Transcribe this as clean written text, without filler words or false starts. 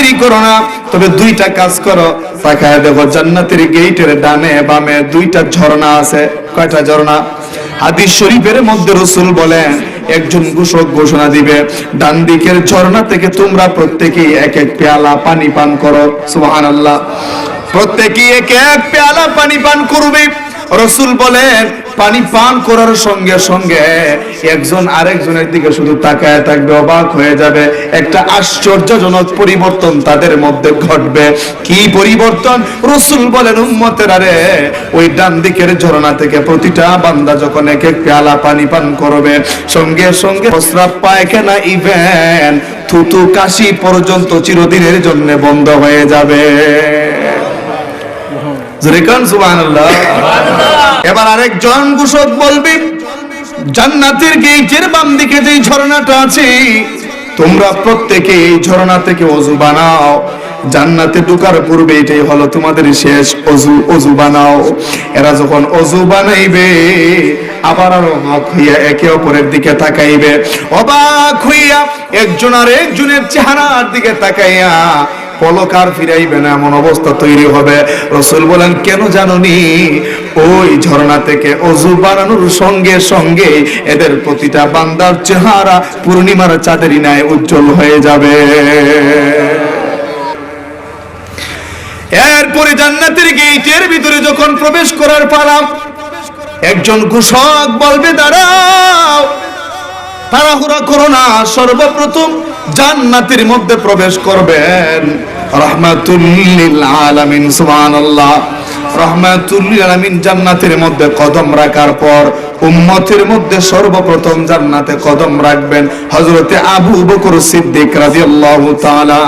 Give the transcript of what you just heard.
দেরি করো না, তবে দুইটা কাজ করো। তাকায় দেখো জান্নাতের গেটের ডানে বামে দুইটা ঝর্ণা আছে। কয়টা ঝর্ণা? হাদিস শরীফের মধ্যে রাসূল বলেন, একজন ঘোষক ঘোষণা দিবে, ডান দিকের ঝর্ণা থেকে তোমরা প্রত্যেকেই এক এক পেয়ালা পানি পান করো। সুবহানাল্লাহ। প্রত্যেকেই এক এক পেয়ালা পানি পান করবে। রাসূল বলেন, পানি পান করার সঙ্গে সঙ্গে একজন আরেকজনের দিকে শুধু তাকায় থাকবে, অবাক হয়ে যাবে। একটা আশ্চর্যজনক পরিবর্তন তাদের মধ্যে ঘটবে। কি পরিবর্তন? রাসূল বলেন, উম্মতেরা রে, ওই ডান দিকের ঝর্ণা থেকে প্রতিটা বান্দা যখন এক এক পেয়ালা পানি পান করবে, সঙ্গে সঙ্গে প্রস্রাব পায়খানা ইভেন থুতু কাশি পর্যন্ত চিরদিনের জন্য বন্ধ হয়ে যাবে। সুবহানাল্লাহ। এবার আরেকজন ঘোষক বলবে, জান্নাতের গেটের বাম দিকে যে ঝর্ণাটা আছে, তোমরা প্রত্যেকে এই ঝর্ণা থেকে ওযু বানাও। জান্নাতে ঢোকার পূর্বে এটাই হলো তোমাদের শেষ ওযু। ওযু বানাও। এরা যখন ওযু বানাইবে, আবার অবাক হইয়া একে অপরের দিকে তাকাইবে। অবাক হইয়া একজন আর একজনের চেহারার দিকে তাকাইয়া পলক আর ফিরাইবে না, এমন অবস্থা তৈরি হবে। রাসূল বলেন, কেন জানোনি? ওই ঝর্ণা থেকে ওযু বানানোর সঙ্গে সঙ্গে এদের প্রতিটা বান্দার চেহারা পূর্ণিমার চাঁদেরই ন্যায় উজ্জ্বল হয়ে যাবে। এরপরে জান্নাতের গেটের ভিতরে যখন প্রবেশ করার পালা, একজন ঘোষক বলবে, দাঁড়াও, তাড়াহুড়া করো না। সর্বপ্রথম জান্নাতের মধ্যে প্রবেশ করবেন রাহমাতুল লিল আলামিন। সুবহানাল্লাহ। রাহমাতুল লিল আলামিন জান্নাতের মধ্যে কদম রাখার পর উম্মতের মধ্যে সর্বপ্রথম জান্নাতে কদম রাখবেন হযরতে আবু বকর সিদ্দিক রাদিয়াল্লাহু তাআলা।